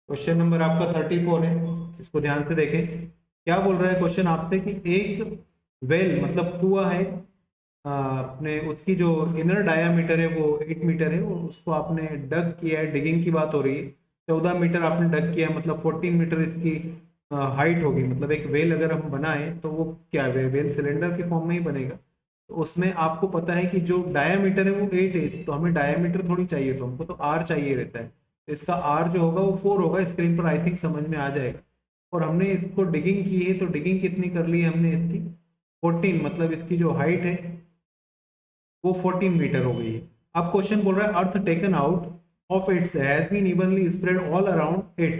Question number आपका 34 है, इसको ध्यान से देखें। क्या बोल रहा है क्वेश्चन आपसे कि एक वेल मतलब कुआं है, अपने उसकी जो इनर डायामीटर है वो 8 मीटर है और उसको आपने डग किया है, डिगिंग की बात हो रही है। 14 मीटर आपने डग किया है, मतलब 14 मीटर इसकी हाइट होगी। मतलब एक वेल अगर हम बनाए तो वो क्या है, वेल सिलेंडर के फॉर्म में ही बनेगा। तो उसमें आपको पता है कि जो डायामीटर है वो 8 है, तो हमें डायामीटर थोड़ी चाहिए, तो हमको तो आर चाहिए रहता है। तो इसका आर जो होगा वो 4 होगा, स्क्रीन पर आई थिंक समझ में आ जाएगा। और हमने इसको डिगिंग की है, तो डिगिंग कितनी कर ली है हमने इसकी 14, मतलब इसकी जो हाइट है वो 14 मीटर हो गई है। अब क्वेश्चन बोल रहा है earth taken out of its has been evenly spread all around it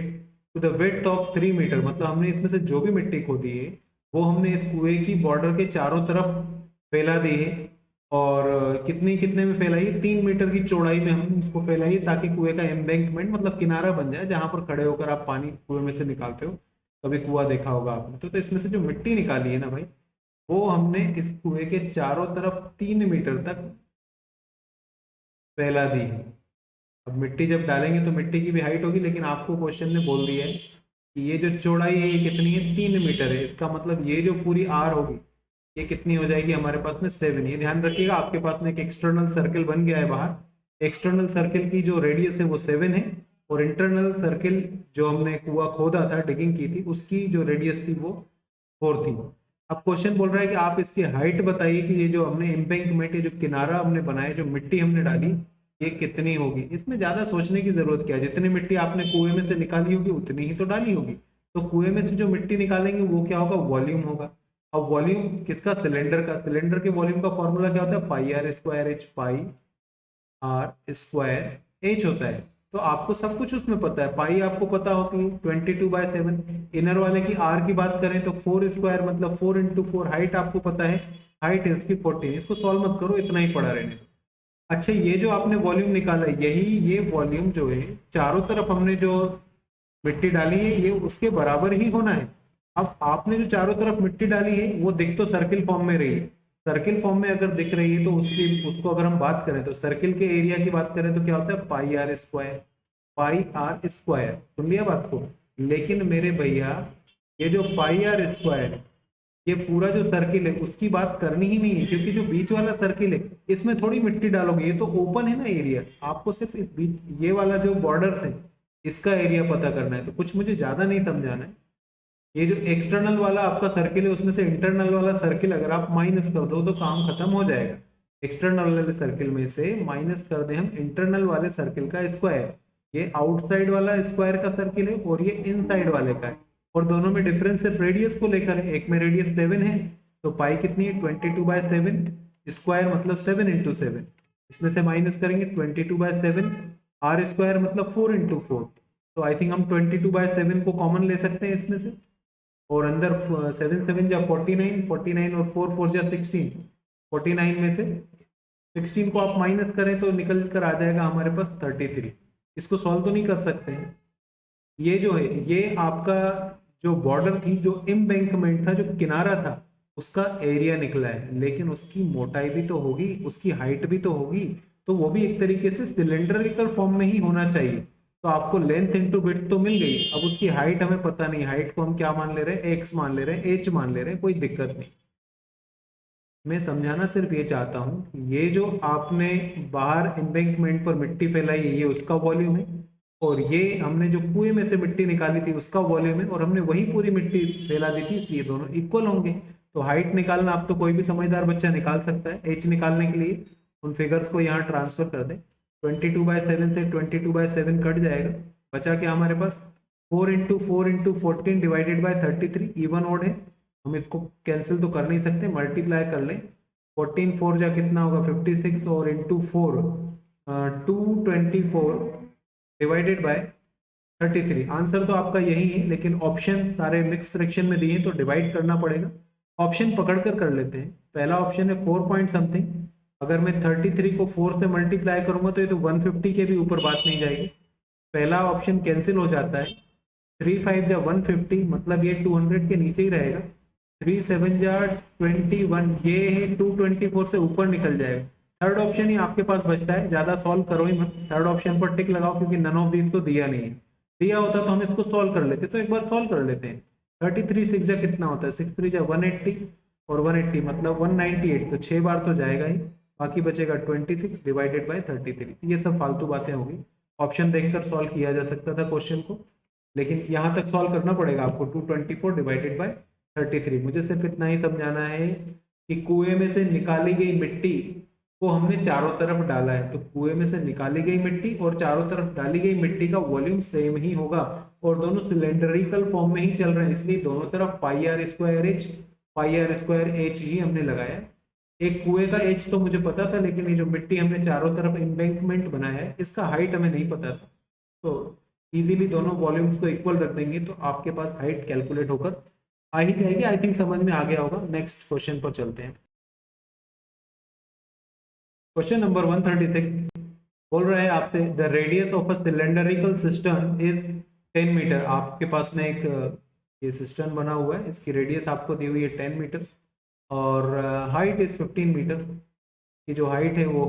to the width of 3 metre. मतलब हमने इसमें से जो भी मिट्टी खोदी है वो हमने इस कुएं की बॉर्डर के चारों तरफ फैला दी है। और कितनी कितने में फैलाई है, 3 मीटर की चौड़ाई में हमने इसको फैलाई है, ताकि कुएं का एम्बैंकमेंट मतलब किनारा बन जाए, जहां पर खड़े होकर आप पानी कुएं में से निकालते हो। कभी कुआं देखा होगा आपने, तो इसमें से जो मिट्टी निकाली है ना भाई, वो हमने इस कुएं के चारों तरफ 3 मीटर तक फैला दी है। अब मिट्टी जब डालेंगे तो मिट्टी की भी हाइट होगी, लेकिन आपको क्वेश्चन ने बोल दिया है कि ये जो चौड़ाई है ये कितनी है, 3 मीटर है। इसका मतलब ये जो पूरी आर होगी ये कितनी हो जाएगी हमारे पास में 7। ये ध्यान रखिएगा, आपके पास में एक एक्सटर्नल सर्किल बन गया है बाहर। एक्सटर्नल सर्किल की जो रेडियस है वो 7 है, और इंटरनल सर्किल जो हमने कुआं खोदा था, डिगिंग की थी, उसकी जो रेडियस थी वो 4 थी। अब क्वेश्चन बोल रहा है कि आप इसकी हाइट बताइए कि ये जो हमने एम्बैंकमेंट, ये जो किनारा हमने बनाया, जो मिट्टी हमने डाली, ये कितनी होगी। इसमें ज्यादा सोचने की जरूरत क्या है, जितनी मिट्टी आपने कुएं में से निकाली होगी उतनी ही तो डाली होगी। तो कुएं में से जो मिट्टी निकालेंगे वो क्या होगा, वॉल्यूम होगा। अब वॉल्यूम किसका, सिलेंडर का। सिलेंडर के वॉल्यूम का फॉर्मूला क्या होता है, pi r square h, pi r square h होता है। तो आपको सब कुछ उसमें पता है, पाई आपको पता होती है 22/7। इनर वाले की आर की बात करें तो 4 स्क्वायर मतलब 4 × 4। हाइट आपको पता है, हाइट है उसकी 14। इसको सॉल्व मत करो, इतना ही पड़ा रहने दो। अच्छा, ये जो आपने वॉल्यूम निकाला है, यही ये वॉल्यूम जो है चारों तरफ हमने जो मिट्टी डाली है ये उसके बराबर ही होना है। अब आपने जो चारों तरफ मिट्टी डाली है वो दिख तो सर्किल फॉर्म में रही है। सर्किल फॉर्म में अगर दिख रही है तो उसको अगर हम बात करें तो सर्किल के एरिया की बात करें तो क्या होता है, pi r square. Pi r square, सुन लिया बात को। लेकिन मेरे भैया ये जो पाई आर स्क्वायर, ये पूरा जो सर्किल है उसकी बात करनी ही नहीं है, क्योंकि जो बीच वाला सर्किल है इसमें थोड़ी मिट्टी डालोगे, ये तो ओपन है ना एरिया। आपको सिर्फ इस बीच ये वाला जो बॉर्डर्स है इसका एरिया पता करना है। तो कुछ मुझे ज्यादा नहीं समझाना है। ये जो एक्सटर्नल वाला आपका सर्किल है उसमें से इंटरनल वाला सर्किल अगर आप माइनस कर दो तो काम खत्म हो जाएगा। एक्सटर्नल वाले सर्किल में से माइनस कर दे हम इंटरनल वाले सर्किल का स्क्वायर। ये आउटसाइड वाला स्क्वायर का सर्किल है और ये इनसाइड वाले का है, और दोनों में डिफरेंस सिर्फ रेडियस को लेकर है। एक में रेडियस 7 है, तो पाई कितनी है 22/7। स्क्वायर मतलब 7 × 7। इसमें से माइनस करेंगे 22/7। आर स्क्वायर मतलब 4 × 4। तो आई थिंक हम 22/7 को कॉमन ले सकते हैं इसमें से, और अंदर 7 7 जा 49, 49 और 4 4 जा 16। 49 में से 16 को आप माइनस करें तो निकल कर आ जाएगा हमारे पास 33। इसको सॉल्व तो नहीं कर सकते हैं। ये जो है ये आपका जो बॉर्डर थी, जो एम्बैंकमेंट था, जो किनारा था, उसका एरिया निकला है, लेकिन उसकी मोटाई भी तो होगी, उसकी हाइट भी तो होगी। तो वो भी एक तरीके से सिलेंड्रिकल फॉर्म में ही होना चाहिए। तो आपको लेंथ इंटू विड्थ तो मिल गई, अब उसकी हाइट हमें पता नहीं। हाइट को हम क्या मान ले रहे हैं, एक्स मान ले रहे हैं, एच मान ले रहे हैं, कोई दिक्कत नहीं। मैं समझाना सिर्फ ये चाहता हूँ, ये जो आपने बाहर एम्बैंकमेंट पर मिट्टी फैलाई है ये उसका वॉल्यूम है, और ये हमने जो कुएं में से मिट्टी निकाली थी उसका वॉल्यूम है, और हमने वही पूरी मिट्टी फैला दी थी, इसलिए दोनों इक्वल होंगे। तो हाइट निकालना आप तो कोई भी समझदार बच्चा निकाल सकता है। एच निकालने के लिए उन फिगर्स को यहाँ ट्रांसफर कर दे। 22/7 से 22/7 कट जाएगा, बचा क्या हमारे पास, 4 × 4 × 14 /33। इवन ओड है, हम इसको कैंसिल तो कर नहीं सकते, मल्टीप्लाई कर लें। 14 4 जा कितना होगा 56, और इंटू 4 224 डिवाइडेड बाय 33। आंसर तो आपका यही है, लेकिन ऑप्शन सारे मिक्स फ्रैक्शन में दिए तो डिवाइड करना पड़ेगा। ऑप्शन पकड़ कर लेते हैं। पहला ऑप्शन है 4 पॉइंट समथिंग। अगर मैं 33 को 4 से मल्टीप्लाई करूंगा तो ये तो 150 के भी ऊपर बात नहीं जाएगी। पहला ऑप्शन कैंसिल हो जाता है। 3 5 जा 150, मतलब ये 200 के नीचे ही रहेगा। 3 7 जा 21, ये है 224 से ऊपर निकल जाएगा। थर्ड ऑप्शन ही आपके पास बचता है, ज्यादा सॉल्व करो ही मत, थर्ड ऑप्शन पर टिक लगाओ, क्योंकि नन ऑफ दीज तो दिया नहीं है। दिया होता तो हम इसको सॉल्व कर लेते, तो एक बार सॉल्व कर लेते हैं। 33 6 जा कितना होता है, 6 3 जा 180 और 180 मतलब 198, तो 6 बार तो जाएगा ही, बाकी बचेगा 26 डिवाइडेड बाय 33। ये सब फालतू बातें होगी, ऑप्शन देखकर सॉल्व किया जा सकता था क्वेश्चन को, लेकिन यहाँ तक सॉल्व करना पड़ेगा आपको। 224 डिवाइडेड बाय 33। मुझे सिर्फ इतना ही समझाना है कि कुएं में से निकाली गई मिट्टी को हमने चारों तरफ डाला है, तो कुएं में से निकाली गई मिट्टी और चारों तरफ डाली गई मिट्टी का वॉल्यूम सेम ही होगा, और दोनों सिलेंड्रिकल फॉर्म में ही चल रहे हैं, इसलिए दोनों तरफ पाई आर स्क्वायर एच ही हमने लगाया। एक कुएं का एच तो मुझे पता था, लेकिन ये जो मिट्टी हमने चारों तरफ एम्बैंकमेंट बनाया है इसका हाइट हमें नहीं पता था, तो इजीली दोनों वॉल्यूम्स को इक्वल रख देंगे तो आपके पास हाइट कैलकुलेट होकर आ ही जाएगी। आई थिंक समझ में आ गया होगा। नेक्स्ट क्वेश्चन पर चलते हैं। क्वेश्चन नंबर 136 बोल रहा है आपसे, the radius of a cylindrical system is 10 metre. आपके पास में एक ये सिस्टम बना हुआ है, इसकी रेडियस आपको दी हुई है 10 मीटर और हाइट इज 15 मीटर। की जो हाइट है वो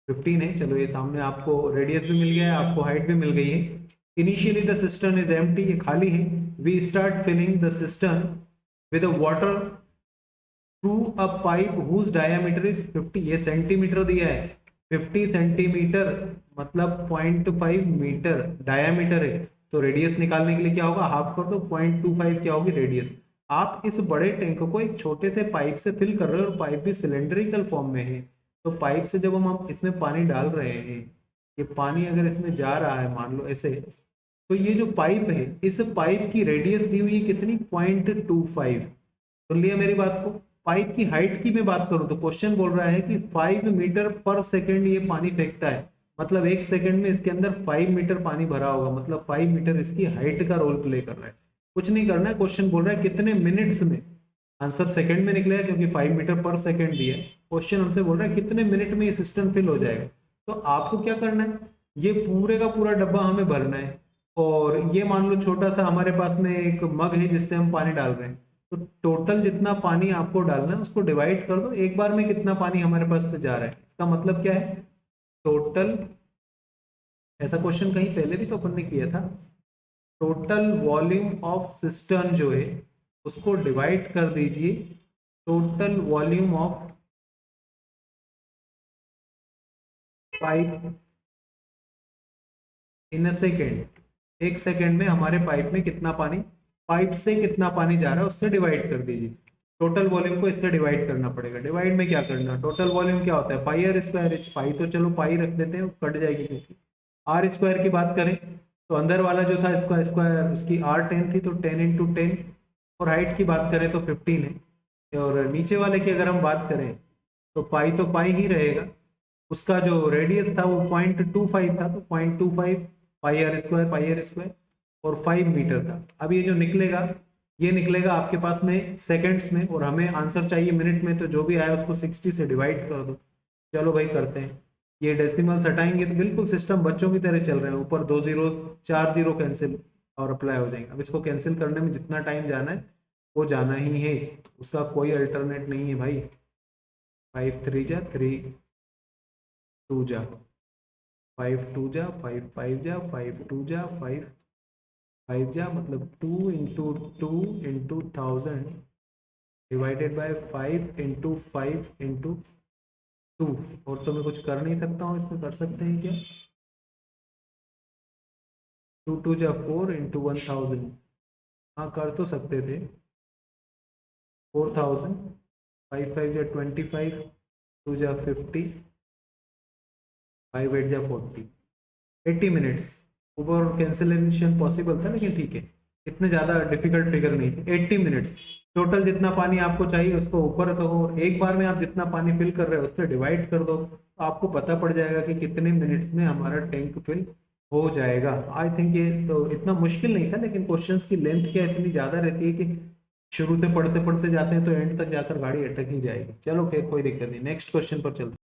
15 है। चलो ये सामने आपको रेडियस भी मिल गया है, आपको हाइट भी मिल गई है। Initially the system is empty, ये खाली है। We start filling the system with water through a pipe whose diameter is 50। ये सेंटीमीटर दिया है, 50 सेंटीमीटर मतलब 0.5 मीटर डायमीटर है, तो रेडियस निकालने के लिए क्या होगा, हाफ कर दो, 0.25 क्या होगी रेडियस। आप इस बड़े टैंक को एक छोटे से पाइप से फिल कर रहे हो और पाइप भी सिलेंड्रिकल फॉर्म में है, तो पाइप से जब हम इसमें पानी डाल रहे हैं, ये पानी अगर इसमें जा रहा है मान लो ऐसे, तो ये जो पाइप है इस पाइप की रेडियस दी हुई है कितनी, 0.25। सुन लिया मेरी बात को। पाइप की हाइट की मैं बात करूं तो क्वेश्चन बोल रहा है कि 5 मीटर पर सेकेंड ये पानी फेंकता है, मतलब एक सेकेंड में इसके अंदर 5 मीटर पानी भरा होगा, मतलब 5 मीटर इसकी हाइट का रोल प्ले कर रहा है। कुछ नहीं करना है, क्वेश्चन बोल रहा है कितने मिनट्स में, आंसर सेकंड में निकलेगा क्योंकि 5 मीटर पर सेकंड दिया है। क्वेश्चन हमसे बोल रहा है कितने मिनट में ये सिस्टम फिल हो जाएगा। तो आपको क्या करना है, ये पूरे का पूरा डब्बा हमें भरना है, और ये मान लो छोटा सा हमारे पास में एक मग है जिससे हम पानी डाल रहे हैं, तो टोटल जितना पानी आपको डालना है उसको डिवाइड कर दो, एक बार में कितना पानी हमारे पास से जा रहा है। इसका मतलब क्या है, टोटल, ऐसा क्वेश्चन कहीं पहले भी तो अपन ने किया था, टोटल वॉल्यूम ऑफ सिस्टर्न जो है उसको डिवाइड कर दीजिए total volume of pipe in a second. एक सेकेंड में हमारे पाइप में कितना पानी, पाइप से कितना पानी जा रहा है उससे डिवाइड कर दीजिए। टोटल वॉल्यूम को इससे डिवाइड करना पड़ेगा। डिवाइड में क्या करना, टोटल वॉल्यूम क्या होता है, पाई आर स्क्वायर एच। पाई तो चलो पाई रख देते हैं, कट जाएगी, क्योंकि आर स्क्वायर की बात करें तो अंदर वाला जो था स्क्वायर स्क्वायर उसकी आर 10 थी, तो 10 इंटू 10, और हाइट की बात करें तो 15 है, और नीचे वाले की अगर हम बात करें तो पाई तो पाई ही रहेगा। उसका जो रेडियस था वो 0.25 था, तो 0.25 पाई आर स्क्वायर और 5 मीटर था। अब ये जो निकलेगा ये निकलेगा आपके पास में सेकंड्स में, और हमें आंसर चाहिए मिनट में, तो जो भी आया उसको 60 से डिवाइड कर दो। चलो भाई करते हैं। ये डेसिमल्स हटाएंगे तो बिल्कुल सिस्टम बच्चों की तरह चल रहे हैं, ऊपर 2 जीरो 4 जीरो कैंसिल और अप्लाई हो जाएंगे। अब इसको कैंसिल करने में जितना टाइम जाना है वो जाना ही है, उसका कोई अल्टरनेट नहीं है भाई। 5 3 जा 3 2 जा 5 2 जा 5 5 जा 5 2 जा 5 5 जा, मतलब 2 into 2 into 1000 divided by 5 into 5 into 2। और तो मैं कुछ कर नहीं सकता हूँ इसमें, कर सकते हैं क्या, 2 2 जा 4 इंटू 1000, हाँ कर तो सकते थे, 4000, 5 5 जा 25, 2 जा 50, 5 8 जा 40, 80 मिनट्स। ऊपर कैंसिलेशन पॉसिबल था लेकिन ठीक है, इतने ज़्यादा डिफिकल्ट फिगर नहीं थे। 80 मिनट्स टोटल जितना पानी आपको चाहिए उसको ऊपर रखो, एक बार में आप जितना पानी फिल कर रहे हो उससे डिवाइड कर दो, तो आपको पता पड़ जाएगा कि कितने मिनट्स में हमारा टैंक फिल हो जाएगा। आई थिंक ये तो इतना मुश्किल नहीं था, लेकिन क्वेश्चंस की लेंथ क्या इतनी ज़्यादा रहती है कि शुरू से पढ़ते पढ़ते जाते हैं तो एंड तक जाकर गाड़ी अटक ही जाएगी। चलो खैर कोई दिक्कत नहीं, नेक्स्ट क्वेश्चन पर चलते।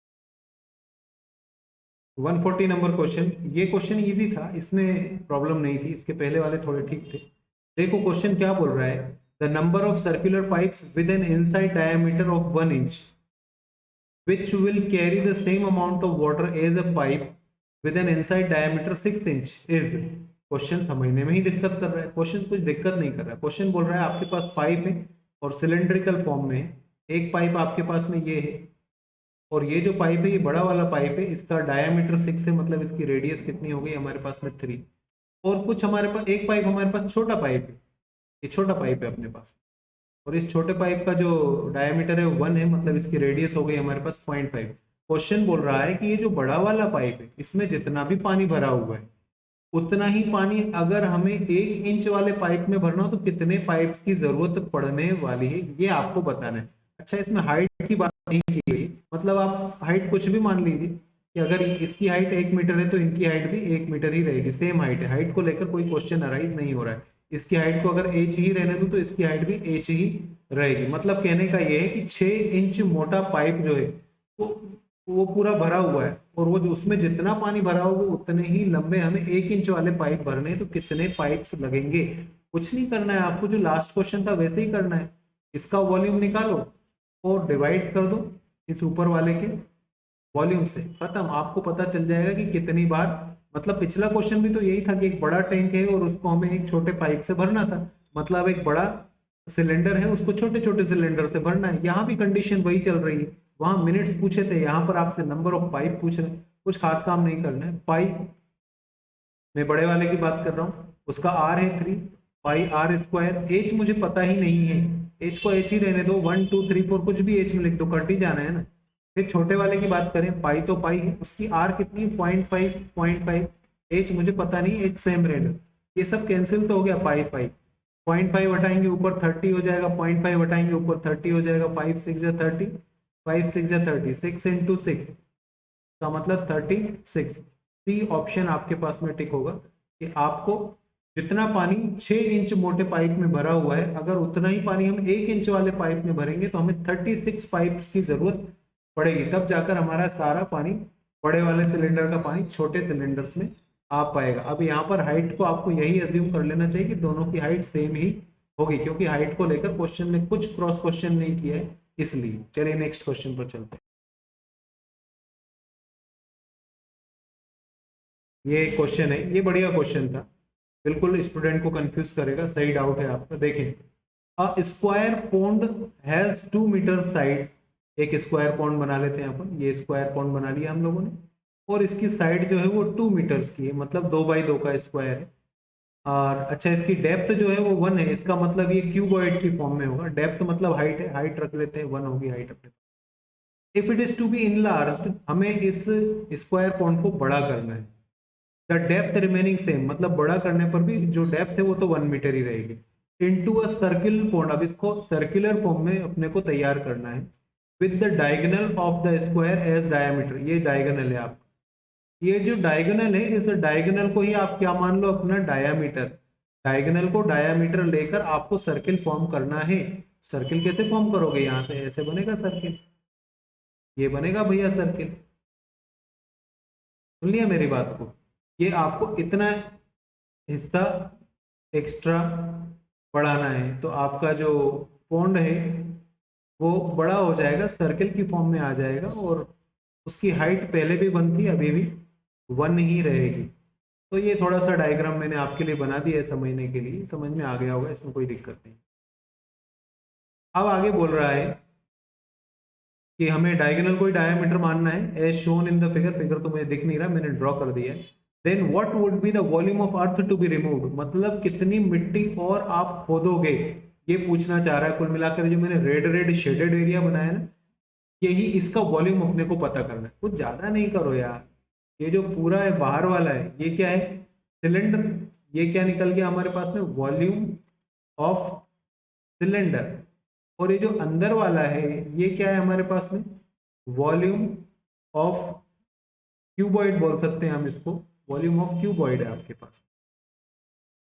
140 नंबर क्वेश्चन, ये क्वेश्चन इजी था, इसमें प्रॉब्लम नहीं थी, इसके पहले वाले थोड़े ठीक थे। देखो क्वेश्चन क्या बोल रहा है, the number of circular pipes with an inside diameter of 1 inch which will carry the same amount of water as a pipe with an inside diameter 6 inch is question समझने में ही दिक्कत कर रहा है, क्वेश्चन कुछ दिक्कत नहीं कर रहा है। क्वेश्चन बोल रहा है आपके पास पाइप है और सिलेंड्रिकल फॉर्म में है, एक पाइप आपके पास में ये है, और ये जो पाइप है ये बड़ा वाला पाइप है, इसका डायामीटर 6 है, मतलब इसकी रेडियस कितनी हो गई हमारे पास में 3। और कुछ हमारे पास एक पाइप हमारे पास छोटा पाइप है, ये छोटा पाइप है अपने पास, और इस छोटे पाइप का जो डायमीटर है 1 है, मतलब इसकी रेडियस हो गई हमारे पास 0.5। क्वेश्चन बोल रहा है कि ये जो बड़ा वाला पाइप है इसमें जितना भी पानी भरा हुआ है उतना ही पानी अगर हमें 1 इंच वाले पाइप में भरना हो तो कितने पाइप्स की जरूरत पड़ने वाली है, ये आपको बताना है। अच्छा, इसमें हाइट की बात नहीं की गई, मतलब आप हाइट कुछ भी मान लीजिए कि अगर इसकी हाइट 1 मीटर है तो इनकी हाइट भी 1 मीटर ही रहेगी, सेम हाइट है, हाइट को लेकर कोई क्वेश्चन अराइज नहीं हो रहा है। इसकी हाइट को अगर एच ही रहने दूं तो इसकी हाइट भी एच ही रहेगी। मतलब कहने का ये है कि 6 इंच मोटा पाइप जो है वो पूरा भरा हुआ है, और वो जो उसमें जितना पानी भरा होगा उतने ही लंबे हमें 1 इंच वाले पाइप भरने हैं, तो कितने पाइप्स लगेंगे। कुछ नहीं करना है आपको, जो लास्ट क्वेश्चन था वैसे ही करना है, इसका वॉल्यूम निकालो और डिवाइड कर दो इस ऊपर वाले के वॉल्यूम से, खत्म। आपको पता चल जाएगा कि कितनी बार, मतलब पिछला क्वेश्चन भी तो यही था कि एक बड़ा टैंक है और उसको हमें एक छोटे पाइप से भरना था, मतलब एक बड़ा सिलेंडर है उसको छोटे छोटे सिलेंडर से भरना है। यहाँ भी कंडीशन वही चल रही है, वहां मिनट्स पूछे थे, यहाँ पर आपसे नंबर ऑफ पाइप पूछ रहे हैं। कुछ खास काम नहीं करना है। पाइप मैं बड़े वाले की बात कर रहा हूँ, उसका आर है 3 पाई आर स्क्वायर। एच मुझे पता ही नहीं है, एच को एच ही रहने दो, 1 2 3 4 कुछ भी एच में लिख दो, कट ही जाना है ना। फिर छोटे वाले की बात करें, पाई तो पाई है, उसकी आर कितनी 0.5 एच मुझे पता नहीं, एच सेम रहने, ये सब कैंसिल तो हो गया, पाई पाई 0.5 हटाएंगे ऊपर 30 हो जाएगा, 0.5 हटाएंगे ऊपर 30 हो जाएगा, 5 6 या 30, 5 6 या 30, 6 इंटू 6 का मतलब 36। सी ऑप्शन आपके पास में टिक होगा कि आपको जितना पानी 6 इंच मोटे पाइप में भरा हुआ है, अगर उतना ही पानी हम 1 इंच वाले पाइप में भरेंगे तो हमें 36 पाइप्स की जरूरत पड़ेगी, तब जाकर हमारा सारा पानी, बड़े वाले सिलेंडर का पानी छोटे सिलेंडर्स में आ पाएगा। अब यहाँ पर हाइट को आपको यही अज्यूम कर लेना चाहिए कि दोनों की हाइट सेम ही होगी, क्योंकि हाइट को लेकर क्वेश्चन ने कुछ क्रॉस क्वेश्चन नहीं किया है इसलिए। चलिए नेक्स्ट क्वेश्चन पर चलते हैं। ये क्वेश्चन है, ये बढ़िया क्वेश्चन था, बिल्कुल स्टूडेंट को कंफ्यूज करेगा, सही डाउट है आपका। देखें, a square pond has 2 metre sides, एक स्क्वायर पॉन्ड बना लेते हैं अपन, ये स्क्वायर पॉन्ड बना लिया हम लोगों ने, और इसकी साइड जो है वो 2 मीटर्स की है, मतलब 2 बाई 2 का स्क्वायर है। और अच्छा, इसकी डेप्थ जो है वो 1 है, इसका मतलब ये क्यूबॉइड की फॉर्म में होगा। डेप्थ मतलब हाइट है, हाइट रख लेते हैं 1 होगी हाइट अपने। If it is to be enlarged, हमें इस स्क्वायर पॉन्ड को बड़ा करना है। द डेप्थ रिमेनिंग सेम, मतलब बड़ा करने पर भी जो डेप्थ है वो तो 1 मीटर ही रहेगी। इनटू अ सर्किल पॉन्ड, अब इसको सर्कुलर फॉर्म में अपने को तैयार करना है। With the diagonal of the square as diameter, ये डायगोनल है आपका, ये जो डायगोनल है इस डायगोनल को ही आप क्या मान लो अपना डायामीटर, डायगोनल को डायामीटर लेकर आपको सर्किल फॉर्म करना है। सर्किल कैसे फॉर्म करोगे, यहां से ऐसे बनेगा सर्किल, ये बनेगा भैया सर्किल, सुन लिया मेरी बात को। ये आपको इतना हिस्सा एक्स्ट्रा बढ़ाना है, तो आपका जो पॉन्ड है वो बड़ा हो जाएगा, सर्किल की फॉर्म में आ जाएगा, और उसकी हाइट पहले भी 1 थी, अभी भी 1 ही रहेगी। तो ये थोड़ा सा डायग्राम मैंने आपके लिए बना दिया है समझने के लिए, समझ में आ गया होगा, इसमें कोई दिक्कत नहीं। अब आगे बोल रहा है कि हमें डायगोनल को ही डायमीटर मानना है, as shown in the figure, figure तो मुझे दिख नहीं रहा, मैंने ड्रॉ कर दिया है। Then what would be the volume of earth to be removed, मतलब कितनी मिट्टी और आप खोदोगे, ये पूछना चाह रहा है। कुल मिलाकर जो मैंने रेड रेड शेडेड एरिया बनाया ना, यही इसका वॉल्यूम अपने को पता करना है। कुछ ज्यादा नहीं करो यार, ये जो पूरा है बाहर वाला है ये क्या है, सिलेंडर, ये क्या निकल गया हमारे पास में, वॉल्यूम ऑफ सिलेंडर। और ये जो अंदर वाला है ये क्या है हमारे पास में, वॉल्यूम ऑफ क्यूबॉइड बोल सकते हैं हम इसको, वॉल्यूम ऑफ क्यूबॉइड है आपके पास।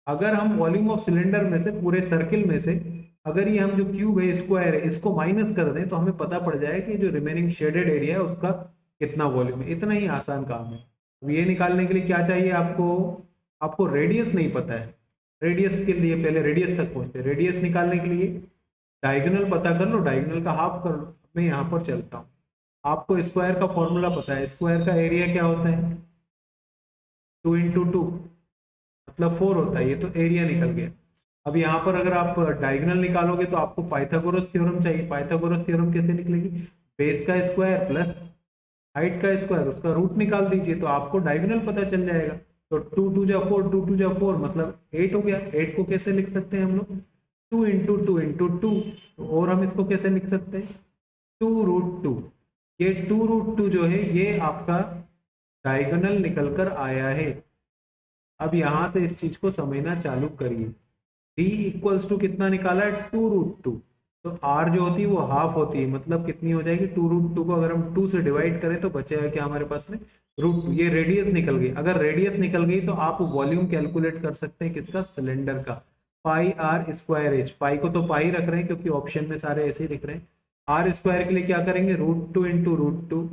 अगर हम वॉल्यूम ऑफ सिलेंडर में से, पूरे सर्किल में से, अगर ये हम जो क्यूब है स्क्वायर है इसको माइनस कर दें तो हमें पता पड़ जाए कि जो रिमेनिंग शेडेड एरिया है उसका कितना वॉल्यूम है। इतना ही आसान काम है। अब ये निकालने के लिए क्या चाहिए आपको, आपको रेडियस नहीं पता है, रेडियस के लिए पहले रेडियस तक पहुंचते हैं। रेडियस निकालने के लिए डायगोनल पता कर लो, डायगोनल का हाफ कर लो। मैं यहाँ पर चलता हूँ, आपको स्क्वायर का फॉर्मूला पता है, स्क्वायर का एरिया क्या होता है, 2 इंटू 2, मतलब 4 होता है, ये तो एरिया निकल गया। अब यहाँ पर अगर आप डायगोनल निकालोगे तो आपको पाइथागोरस थ्योरम चाहिए। पाइथागोरस थ्योरम कैसे निकलेगी? बेस का स्क्वायर प्लस हाइट का स्क्वायर, उसका रूट निकाल दीजिए तो आपको डायगोनल पता चल जाएगा। तो 2 2 जा 4, 2 2 जा 4 मतलब 8 हो गया। 8 को कैसे लिख सकते हैं हम लोग? 2 इंटू 2 इंटू 2। और हम इसको कैसे लिख सकते हैं? 2√2। ये 2√2 जो है ये आपका डायगोनल निकल कर आया है। अब यहां से इस चीज को समझना चालू करिए। d इक्वल्स टू कितना निकाला है? 2√2। तो r जो होती है वो हाफ होती है, मतलब कितनी हो जाएगी? 2√2 को अगर हम 2 से डिवाइड करें तो बचेगा क्या हमारे पास में? √2। ये रेडियस निकल गई। अगर रेडियस निकल गई तो आप वॉल्यूम कैलकुलेट कर सकते हैं किसका? सिलेंडर का। पाई आर स्क्वायर एच। पाई को तो पाई रख रहे हैं क्योंकि ऑप्शन में सारे ऐसे ही लिख रहे हैं। आर स्क्वायर के लिए क्या करेंगे? √2 इंटू √2।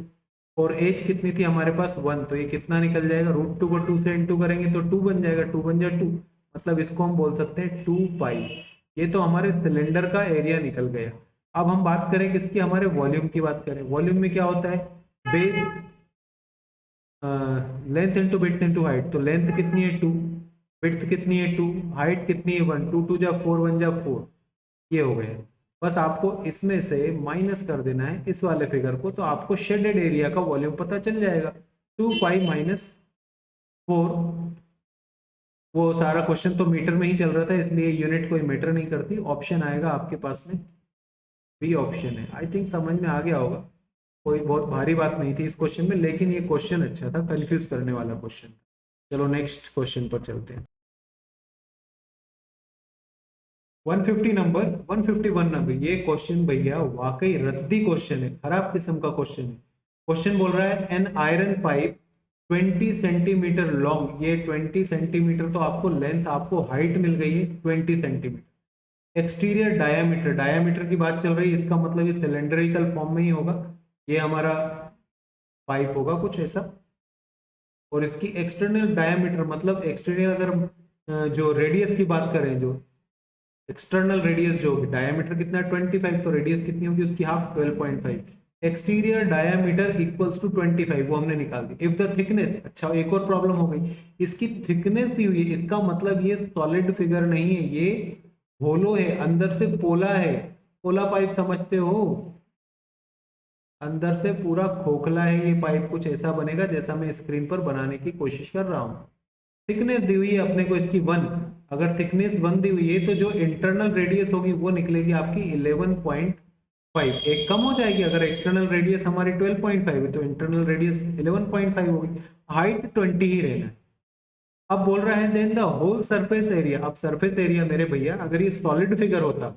और एच कितनी थी हमारे पास? 1। तो ये कितना निकल जाएगा? √2 को 2 से इंटू करेंगे तो 2 बन जाएगा। 2 बन जाए 2, मतलब इसको हम बोल सकते हैं 2 पाई। ये तो हमारे सिलेंडर का एरिया निकल गया। अब हम बात करें किसकी? हमारे वॉल्यूम की बात करें। वॉल्यूम में क्या होता है? Base length into width into height. तो लेंथ कितनी है? 2। विड्थ कितनी है? 2। हाइट कितनी है? 1। 2 2 जा 4, 1 जा 4। ये हो गया। बस आपको इसमें से माइनस कर देना है इस वाले फिगर को, तो आपको शेडेड एरिया का वॉल्यूम पता चल जाएगा। 2 पाई माइनस 4। वो सारा क्वेश्चन तो मीटर में ही चल रहा था इसलिए यूनिट कोई मैटर नहीं करती। ऑप्शन आएगा आपके पास में, बी ऑप्शन है। आई थिंक समझ में आ गया होगा। कोई बहुत भारी बात नहीं थी इस क्वेश्चन में, लेकिन ये क्वेश्चन अच्छा था, कंफ्यूज करने वाला क्वेश्चन। चलो नेक्स्ट क्वेश्चन पर चलते हैं। 150 नंबर, 151 नंबर। ये क्वेश्चन भैया वाकई रद्दी क्वेश्चन है, खराब किस्म का क्वेश्चन है। क्वेश्चन बोल रहा है an iron pipe 20 centimetre long. ये 20 सेंटीमीटर तो आपको लेंथ, आपको हाइट मिल गई है 20 सेंटीमीटर। एक्सटीरियर डायामीटर, डायामीटर की बात चल रही है, इसका मतलब ये सिलेंड्रिकल फॉर्म में ही होगा। ये हमारा पाइप होगा कुछ ऐसा। और इसकी एक्सटर्नल डायामीटर मतलब एक्सटीरियर, अगर जो रेडियस की बात करें, जो एक्सटर्नल रेडियस जो होगी, डायमीटर कितना है 25, तो रेडियस कितनी होगी उसकी? Half, 12.5। Exterior diameter equals to 25, वो हमने निकाल दी। इफ द थिकनेस, अच्छा एक और प्रॉब्लम हो गई, इसकी थिकनेस दी हुई है, इसका मतलब ये सॉलिड फिगर नहीं है, ये होलो है, अंदर से पोला है। पोला पाइप समझते हो? अंदर से पूरा खोखला है ये पाइप, कुछ ऐसा बनेगा जैसा मैं स्क्रीन पर बनाने की कोशिश कर रहा हूं। थिकनेस दी हुई है अपने को इसकी 1। अगर थिकनेस 1 दी हुई है तो जो इंटरनल रेडियस होगी वो निकलेगी आपकी 11.5। एक कम हो जाएगी। अगर एक्सटर्नल रेडियस हमारी 12.5 है तो इंटरनल रेडियस 11.5 होगी। हाइट 20 ही रहना है। अब बोल रहा है then the whole surface area. अब सरफेस एरिया मेरे भैया, अगर ये सॉलिड फिगर होता,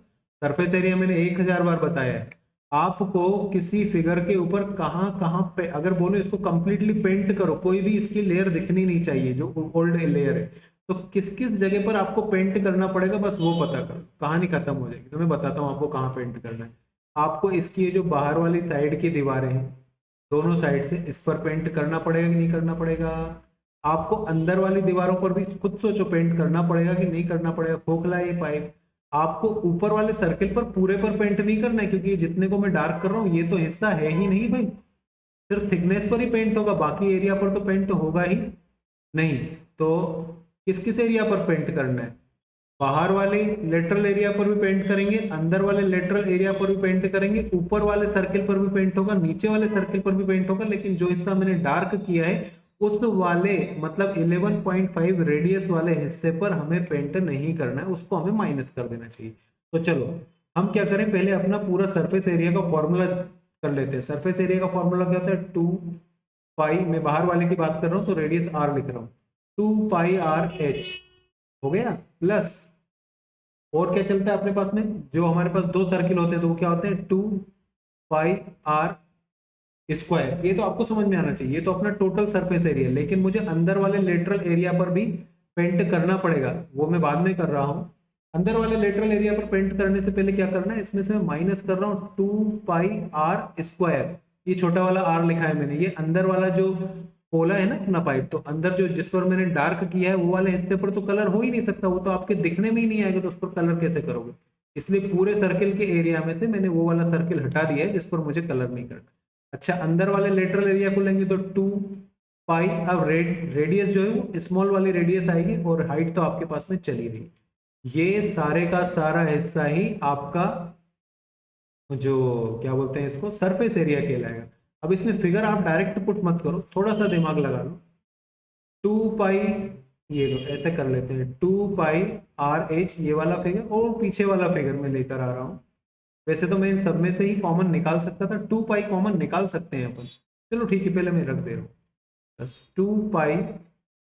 सरफेस एरिया मैंने 1000 बार बताया है आपको, किसी फिगर के ऊपर कहां कहां पे अगर बोलो इसको कंप्लीटली पेंट करो, कोई भी इसकी लेयर दिखनी नहीं चाहिए जो ओल्ड लेयर है, तो किस किस जगह पर आपको पेंट करना पड़ेगा बस वो पता करो, कहानी खत्म हो जाएगी। तो मैं बताता हूँ आपको कहाँ पेंट करना है। आपको इसकी जो बाहर वाली साइड की दीवारें हैं, दोनों साइड से इस पर पेंट करना पड़ेगा कि नहीं करना पड़ेगा? आपको अंदर वाली दीवारों पर भी खुद सोचो, पेंट करना पड़ेगा कि नहीं करना पड़ेगा? खोखला ये पाइप। आपको ऊपर वाले सर्किल पर पूरे पर पेंट नहीं करना है, क्योंकि जितने को मैं डार्क कर रहा हूँ ये तो हिस्सा है ही नहीं भाई, सिर्फ थिकनेस पर ही पेंट होगा, बाकी एरिया पर तो पेंट होगा ही नहीं। तो किस किस एरिया पर पेंट करना है? बाहर वाले लेटरल एरिया पर भी पेंट करेंगे, अंदर वाले लेटरल एरिया पर भी पेंट करेंगे, ऊपर वाले सर्किल पर भी पेंट होगा, नीचे वाले सर्किल पर भी पेंट होगा। लेकिन जो हिस्सा मैंने डार्क किया है उस वाले मतलब 11.5 रेडियस वाले हिस्से पर हमें पेंट नहीं करना है, उसको हमें माइनस कर देना चाहिए। तो चलो हम क्या करें, पहले अपना पूरा सरफेस एरिया का फॉर्मूला कर लेते हैं। सरफेस एरिया का फॉर्मूला क्या होता है? 2 पाई, मैं बाहर वाले की बात कर रहा हूँ तो रेडियस r लिख रहा हूँ, 2 पाई r h हो गया, प्लस और क्या चलता है अपने पास में? जो हमारे पास दो सर्किल होते हैं तो वो क्या होते हैं? 2 पाई r स्क्वायर। ये तो आपको समझ में आना चाहिए, ये तो अपना टोटल सरफेस एरिया। लेकिन मुझे अंदर वाले लेटरल एरिया पर भी पेंट करना पड़ेगा, वो मैं बाद में कर रहा हूँ। अंदर वाले लेटरल एरिया पर पेंट करने से पहले क्या करना है, इसमें से मैं माइनस कर रहा हूँ 2 पाई r स्क्वायर। ये छोटा वाला r लिखा है मैंने, ये अंदर वाला जो पोला है ना अपना पाइप, तो अंदर जो जिस पर मैंने डार्क किया है वो वाले हिस्से पर तो कलर हो ही नहीं सकता, वो तो आपके दिखने में ही नहीं आएगा, तो उस पर कलर कैसे करोगे? इसलिए पूरे सर्किल के एरिया में से मैंने वो वाला सर्किल हटा दिया है जिस पर मुझे कलर नहीं करना। अच्छा अंदर वाले लेटरल एरिया को लेंगे तो 2 पाई। अब रेडियस जो है वो स्मॉल वाली रेडियस आएगी और हाइट तो आपके पास में चली रही। ये सारे का सारा हिस्सा ही आपका जो क्या बोलते हैं इसको सरफेस एरिया कहलाएगा। अब इसमें फिगर आप डायरेक्ट पुट मत करो, थोड़ा सा दिमाग लगा लो। 2 पाई, ये लो ऐसे कर लेते हैं, 2 पाई RH ये वाला फिगर और पीछे वाला फिगर मैं लेकर आ रहा हूँ। वैसे तो मैं इन सब में से ही कॉमन निकाल सकता था, 2 पाई कॉमन निकाल सकते हैं अपन। चलो ठीक है, पहले मैं रख दे रहा हूँ प्लस 2 पाई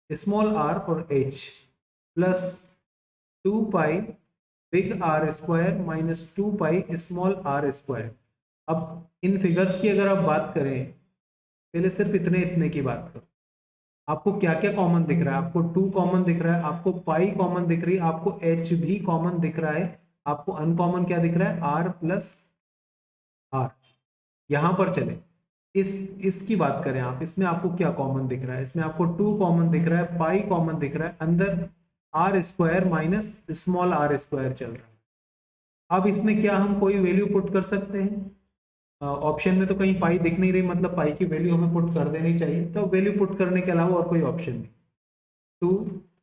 और h plus 2 pi big R square minus 2 pi small r square. अब इन फिगर्स की अगर आप बात करें, पहले सिर्फ इतने इतने की बात करो। आपको क्या क्या कॉमन दिख रहा है? आपको 2 कॉमन दिख रहा है, आपको पाई कॉमन दिख रही है, आपको h भी कॉमन दिख रहा है, आपको अनकॉमन क्या दिख रहा है? r plus r। यहां पर चले, इसकी बात करें आप, इसमें आपको क्या कॉमन दिख रहा है? इसमें आपको 2 कॉमन दिख रहा है, पाई कॉमन दिख रहा है, अंदर R square minus small r square चल रहा है। अब इसमें क्या हम कोई वैल्यू पुट कर सकते हैं? ऑप्शन में तो कहीं पाई दिख नहीं रही, मतलब पाई की वैल्यू हमें पुट कर देनी चाहिए। तो वैल्यू पुट करने के अलावा और कोई ऑप्शन नहीं। 2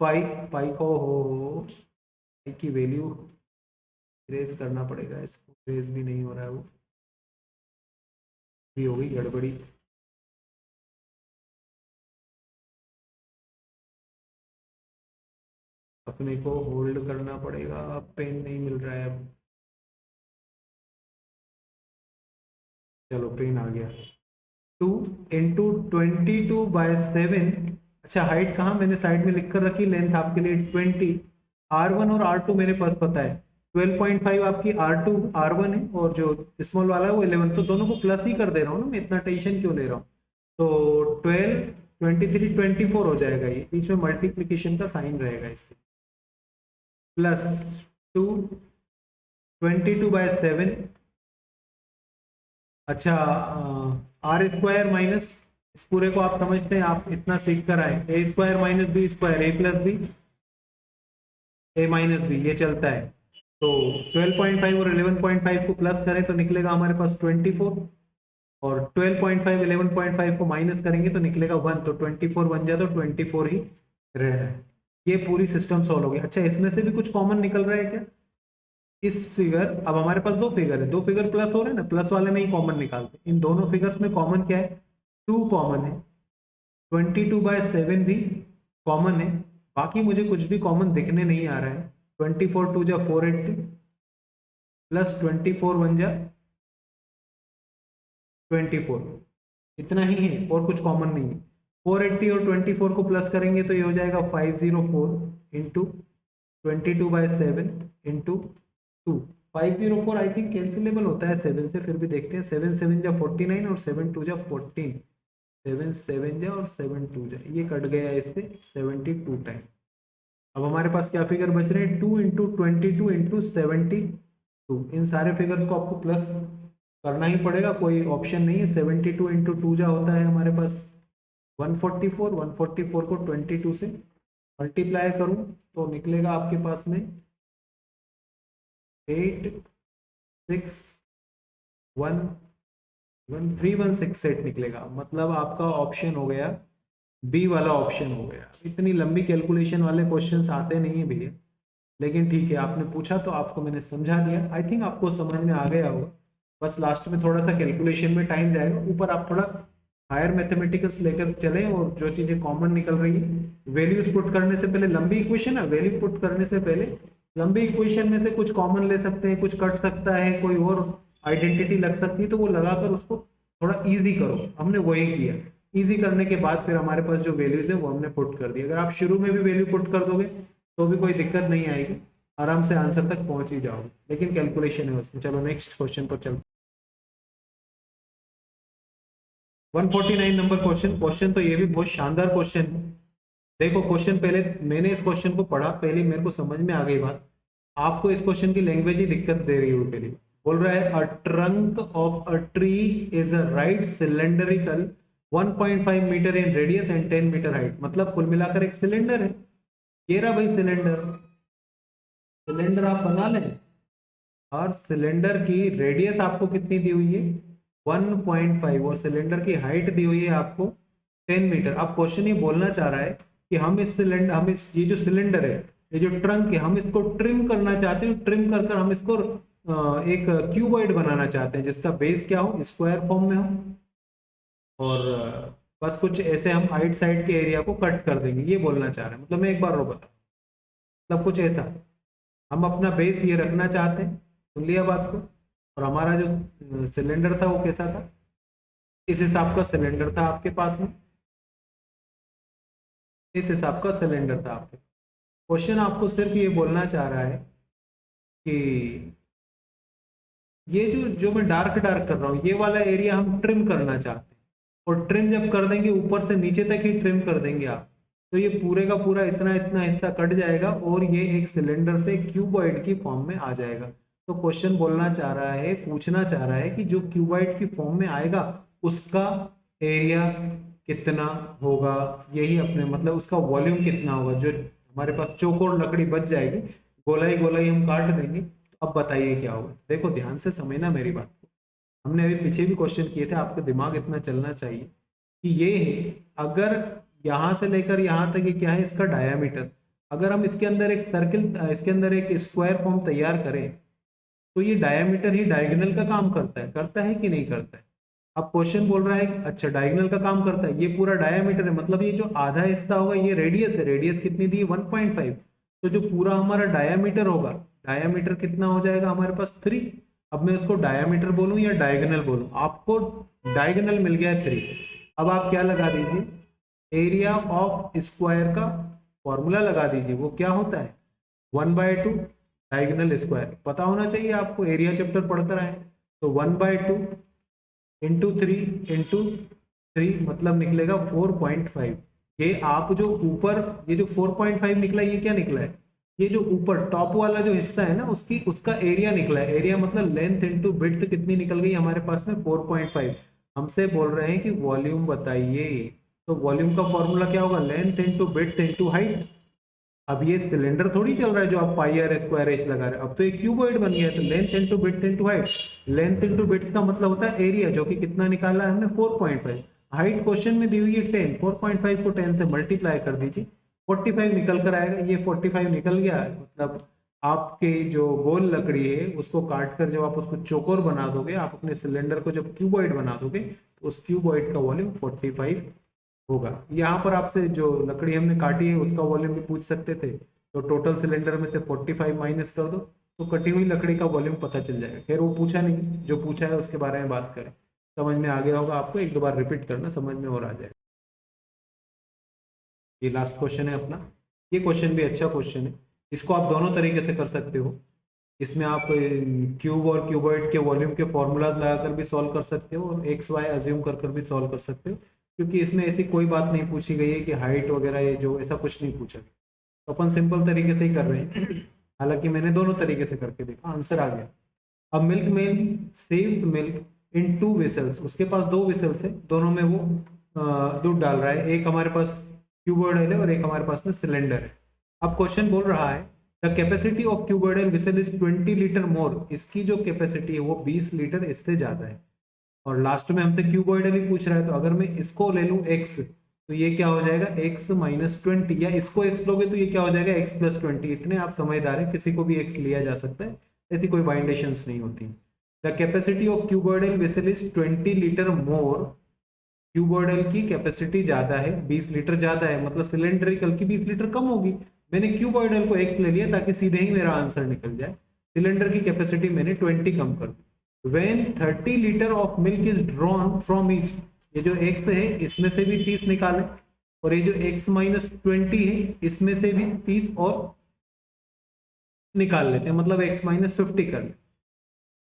पाई, पाई को हो पाई की वैल्यू इरेज करना पड़ेगा, इसको इरेज भी नहीं हो रहा है, वो भी हो गई गड़बड़ी। अपने को होल्ड करना पड़ेगा, पेन नहीं मिल रहा है अब। चलो पेन आ गया। 2 × 22/7। अच्छा हाइट कहाँ मैंने साइड में लिख कर रखी, लेंथ आपके लिए 20। R1 और R2 मेरे पास पता है, 12.5 आपकी R1 है और जो स्मॉल वाला है वो 11। तो दोनों को प्लस ही कर दे रहा हूँ ना मैं, इतना टेंशन क्यों ले रहा हूँ? तो 12, 23, 24 हो जाएगा, ये बीच में मल्टीप्लीकेशन का साइन रहेगा इसके। प्लस 2 × 22/7। अच्छा R² माइनस, इस पूरे को आप समझते हैं, आप इतना सीख कर आए, A² minus B², A plus B A minus B, ये चलता है। तो 12.5 और 11.5 को प्लस करें तो निकलेगा हमारे पास 24, और 12.5 11.5 को माइनस करेंगे तो निकलेगा 1। तो 24 बन जाए तो 24 ही रह रहा है। ये पूरी सिस्टम सॉल्व हो गई। अच्छा इसमें से भी कुछ कॉमन निकल रहा है क्या? इस फिगर, अब हमारे पास दो फिगर है, दो फिगर प्लस हो रहे हैं ना, प्लस वाले में ही कॉमन निकालते हैं। इन दोनों फिगर्स में कॉमन क्या है? 2 कॉमन है, 22/7 भी कॉमन है, बाकी मुझे कुछ भी कॉमन दिखने नहीं आ रहा है। 24 2 जा 480 प्लस 24 1 जा 24, इतना ही है और कुछ कॉमन नहीं है। 480 और 24 को प्लस करेंगे तो ये हो जाएगा 504 into 22/7 into 2। 504 I think cancellable होता है 7 से, फिर भी देखते हैं। 7 7 जा 49 और 7 2 जा 14, 7 7 जा और 7 2 जा, ये कट गया इससे 72 टाइम। अब हमारे पास क्या फिगर बच रहे हैं? 2 इंटू 22 इंटू 72। इन सारे फिगर्स को आपको प्लस करना ही पड़ेगा, कोई ऑप्शन नहीं है। 72 इंटू 2 जा होता है हमारे पास 144, 144 को 22 से मल्टीप्लाई करूं तो निकलेगा आपके पास में 8613168 निकलेगा। मतलब आपका ऑप्शन हो गया बी वाला, ऑप्शन हो गया। इतनी लंबी कैलकुलेशन वाले क्वेश्चंस आते नहीं है भैया, लेकिन ठीक है आपने पूछा तो आपको मैंने समझा दिया। आई थिंक आपको समझ में आ गया होगा, बस लास्ट में थोड़ा सा कैलकुलेशन में टाइम जाएगा। ऊपर आप थोड़ा हायर मैथमेटिक्स लेकर चले और जो चीजें कॉमन निकल रही है, वैल्यूज पुट करने से पहले लंबी इक्वेशन है, वैल्यू पुट करने से पहले लंबी इक्वेशन में से कुछ कॉमन ले सकते हैं, कुछ कट सकता है, कोई और आइडेंटिटी लग सकती है, तो वो लगाकर उसको थोड़ा इजी करो। हमने वही किया, इजी करने के बाद फिर हमारे पास जो वैल्यूज है वो हमने पुट कर दी। अगर आप शुरू में भी वैल्यू पुट कर दोगे तो भी कोई दिक्कत नहीं आएगी, आराम से आंसर तक पहुंच ही जाओगे, लेकिन कैलकुलेशन है उसमें। चलो नेक्स्ट क्वेश्चन पर चलते। 149 नंबर क्वेश्चन। क्वेश्चन तो ये भी बहुत शानदार क्वेश्चन है। देखो क्वेश्चन, पहले मैंने इस क्वेश्चन को पढ़ा, पहले मेरे को समझ में आ गई बात। आपको इस क्वेश्चन की लैंग्वेज ही दिक्कत दे रही होगी। पहले बोल रहा है a trunk of a tree is a right cylindrical 1.5 metre in radius and 10 metre height. मतलब कुल मिलाकर एक सिलेंडर है। ये रहा भाई सिलेंडर, सिलेंडर आप बना लें, और सिलेंडर की रेडियस आपको कितनी दी हुई है? 1.5, और सिलेंडर की हाइट दी हुई है आपको 10 मीटर। अब क्वेश्चन ये बोलना चाह रहा है कि ये जो सिलेंडर है, ये जो ट्रंक है, हम इसको ट्रिम करना चाहते हैं। ट्रिम कर हम इसको एक क्यूबॉइड बनाना चाहते हैं जिसका बेस क्या हो, स्क्वायर फॉर्म में हो, और बस कुछ ऐसे हम आइट साइड के एरिया को कट कर देंगे, ये बोलना चाह रहे हैं। मतलब मैं एक बार और बता, मतलब कुछ ऐसा हम अपना बेस ये रखना चाहते हैं, सुन लिया बात को। और हमारा जो सिलेंडर था वो कैसा था, इस हिसाब का सिलेंडर था आपके पास में, इस हिसाब का सिलेंडर था आपके। क्वेश्चन आपको सिर्फ ये बोलना चाह रहा है कि ये जो मैं डार्क डार्क कर रहा हूँ, ये वाला एरिया हम ट्रिम करना चाहते हैं। और ट्रिम जब कर देंगे, ऊपर से नीचे तक ही ट्रिम कर देंगे आप, तो ये पूरे का पूरा इतना इतना हिस्सा कट जाएगा और ये एक सिलेंडर से क्यूबॉइड की फॉर्म में आ जाएगा। तो क्वेश्चन बोलना चाह रहा है, पूछना चाह रहा है कि जो क्यूबॉइड की फॉर्म में आएगा उसका एरिया कितना होगा, यही अपने मतलब उसका वॉल्यूम कितना होगा। जो हमारे पास चौकोर लकड़ी बच जाएगी, गोलाई गोलाई हम काट देंगे, तो अब बताइए क्या होगा। देखो ध्यान से समझना मेरी बात को, हमने अभी पीछे भी क्वेश्चन किए थे, आपका दिमाग इतना चलना चाहिए कि ये है, अगर यहां से लेकर यहां तक ये क्या है, इसका डायामीटर, अगर हम इसके अंदर एक सर्किल, इसके अंदर एक स्क्वायर फॉर्म तैयार करें, तो ये डायामीटर ही डायगोनल का काम करता है कि नहीं करता है। अब क्वेश्चन बोल रहा है कि अच्छा डायगोनल का काम करता है, ये पूरा डायामीटर है, मतलब ये जो आधा हिस्सा होगा ये रेडियस है। रेडियस कितनी दी, 1.5। तो जो पूरा हमारा डायामीटर होगा, डायामीटर कितना हो जाएगा हमारे पास, 3। अब मैं उसको डायामीटर बोलूं या डायगोनल बोलूं, आपको डायगोनल मिल गया 3। अब आप क्या लगा दीजिए, एरिया ऑफ स्क्वायर का फॉर्मूला लगा दीजिए। वो क्या होता है, 1/2 डायगोनल स्क्वायर। पता होना चाहिए आपको, एरिया चैप्टर पढ़कर आए। तो 1/2 इंटू 3 इंटू 3 मतलब निकलेगा 4.5। ये आप जो ऊपर ये जो 4.5 निकला, ये क्या निकला है, ये जो ऊपर टॉप वाला जो हिस्सा है ना, उसका एरिया निकला है। एरिया मतलब लेंथ इंटू विड्थ कितनी निकल गई हमारे पास में, 4.5। हमसे बोल रहे हैं कि वॉल्यूम बताइए, तो वॉल्यूम का फॉर्मूला क्या होगा, length into width into height. अब ये सिलेंडर थोड़ी चल रहा है जो आप पाई आर स्क्वायर एच लगा रहे हैं, अब तो एक क्यूबॉइड बन गया है। तो length into width into height, length into width का मतलब होता है एरिया, जो कि कितना निकाला है हमने, 4.5। हाइट क्वेश्चन में दी हुई है 10, 4.5 को 10 से मल्टीप्लाई कर दीजिए, 45 निकल कर आएगा। ये 45 निकल गया, मतलब आपके जो गोल लकड़ी है उसको काट कर जब आप उसको चौकोर बना दोगे, आप अपने सिलेंडर को जब क्यूबॉइड बना दोगे, तो उस क्यूबॉइड का वॉल्यूम 45 होगा। यहाँ पर आपसे जो लकड़ी हमने काटी है उसका वॉल्यूम भी पूछ सकते थे, तो टोटल सिलेंडर में से 45 माइनस कर दो, तो कटी हुई लकड़ी का वॉल्यूम पता चल जाएगा। खैर वो पूछा नहीं, जो पूछा है उसके बारे में बात करें। समझ में आ गया होगा आपको, एक दो बार रिपीट करना, समझ में और आ जाएगा। ये लास्ट क्वेश्चन है अपना। ये क्वेश्चन भी अच्छा क्वेश्चन है, इसको आप दोनों तरीके से कर सकते हो। इसमें आप क्यूब और क्यूबॉइड के वॉल्यूम के फॉर्मूलाज लगाकर भी सॉल्व कर सकते हो, और एक्स वाई अज्यूम कर भी सॉल्व कर सकते हो, क्योंकि इसमें ऐसी कोई बात नहीं पूछी गई है कि हाइट वगैरह ये जो, ऐसा कुछ नहीं पूछा गया। तो अपन सिंपल तरीके से ही कर रहे हैं। हालांकि मैंने दोनों तरीके से करके देखा, आंसर आ गया। अब milk man saves milk in 2 vessels, उसके पास 2 वेसल्स है, दोनों में वो दूध डाल रहा है। एक हमारे पास क्यूबॉइडल है और एक हमारे पास में सिलेंडर है। अब क्वेश्चन बोल रहा है the capacity of cuboidal vessel is 20 litre more, इसकी जो कैपेसिटी है वो 20 लीटर इससे ज्यादा है। और लास्ट में हमसे क्यूबॉइडल ही पूछ रहा है, तो अगर मैं इसको ले लूं x, तो ये क्या हो जाएगा, x माइनस 20, या इसको x लोगे तो ये क्या हो जाएगा, x प्लस 20। इतने आप समझदार हैं, किसी को भी x लिया जा सकता है, ऐसी कोई बाइंडेशंस नहीं होती। The capacity of cuboidal vessel is 20 litre more, cuboidal की कैपेसिटी ज्यादा है, 20 लीटर ज्यादा है, मतलब सिलेंड्रिकल की 20 लीटर कम होगी। मैंने क्यूबॉइडल को x ले लिया ताकि सीधे ही मेरा आंसर निकल जाए। सिलेंडर की कैपेसिटी मैंने 20 कम कर दी। When 30 litre of milk is drawn from each, ये जो x है इसमें से भी 30 निकाले, और ये जो x माइनस 20 है इसमें से भी 30 और निकाल लेते हैं, मतलब x माइनस 50 कर ले।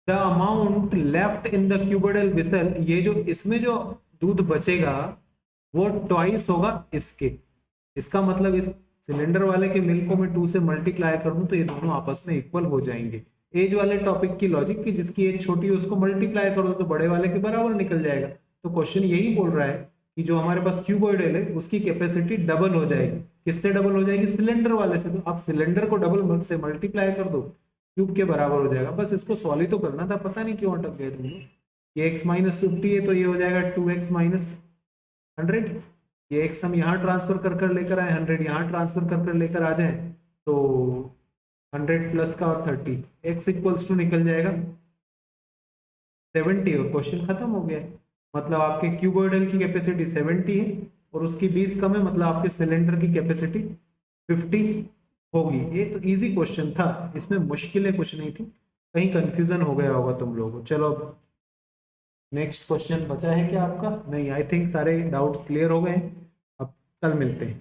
The amount left in the cuboidal vessel, ये जो इसमें जो दूध बचेगा वो ट्वाइस होगा इसके। इसका मतलब इस सिलेंडर वाले के मिल्क को मैं 2 से मल्टीप्लाई कर दूं तो ये दोनों आपस में इक्वल हो जाएंगे। एज वाले टॉपिक की लॉजिक की, जिसकी एज छोटी है उसको मल्टीप्लाई कर दो तो बड़े वाले के बराबर निकल जाएगा। तो क्वेश्चन यही बोल रहा है कि जो हमारे पास क्यूबॉइडल है उसकी कैपेसिटी डबल हो जाएगी। किससे डबल हो जाएगी, सिलेंडर वाले से। तो आप सिलेंडर को डबल से मल्टीप्लाई कर दो, क्यूब के बराबर हो जाएगा। बस इसको सॉल्व ही तो करना था, पता नहीं क्यों अटक गए तुम लोग। ये x माइनस 50 है तो ये हो जाएगा 2x माइनस 100, ये एक सम यहाँ ट्रांसफर कर कर लेकर आए, 100 यहाँ ट्रांसफर कर कर लेकर आ जाए, तो 100 प्लस का और 30 x इक्वल्स टू निकल जाएगा 70 और क्वेश्चन खत्म हो गया। मतलब आपके क्यूबॉइडल की कैपेसिटी 70 है और उसकी 20 कम है, मतलब आपके सिलेंडर की कैपेसिटी 50 होगी। ये तो इजी क्वेश्चन था, इसमें मुश्किलें कुछ नहीं थी, कहीं कंफ्यूजन हो गया होगा तुम लोगों को। चलो अब नेक्स्ट क्वेश्चन बचा है क्या आपका? नहीं, आई थिंक सारे डाउट्स क्लियर हो गए हैं। अब कल मिलते हैं।